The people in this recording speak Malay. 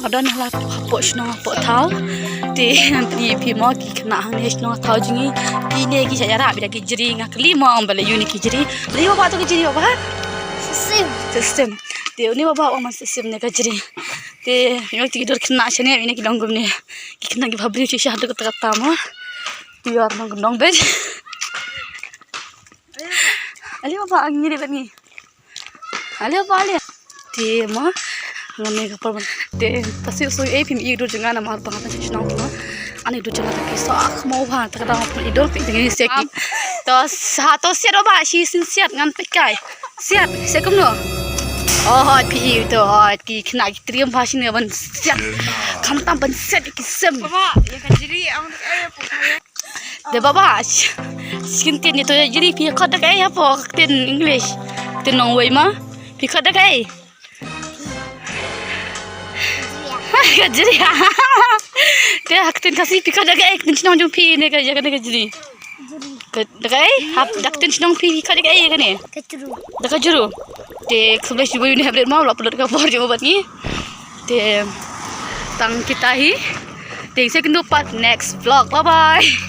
ada lah hapok snow hapok tahu te nanti pimo ki kena hang ne snow tahu jingi tine ki saya bila ki jeri ngak lima bala uni ki jeri lima bapa tu ki jeri bapa sistem te uni bapa o mas sistem ne ka jeri te yo ti dor kena sene ine ki dongum ne ki kena ki bhabri chi shahadu kata kata ma biar nong bej ali bapa angiri bani ali bapa ali te ma ngane ka par te pasi so e pim i do janga na mar pangatan chi na ko ani do janga ki so ak mo ba ta ka ma idol pi ngi se ki to sa to se ro ba shi sin siat ngan pe kai siat se kum no oh hot pi to hot ki khna ki trium ba shi ne ban siat kham tam ban set ki sem baba ya ka jiri ang ay po de baba skin tin ni to jiri pi khat da kai ha po tin english tin nong wei ma pi khat da kai jadi dia haktin kasih pika dagai haktin sinong jumpi ne ka jaga dagai jadi dagai hap daktin sinong pika dagai kan ne dagai juru te sebelah ibu ini habis mau upload ke for je obat ni te tang kita hi te saya kendu part next vlog bye bye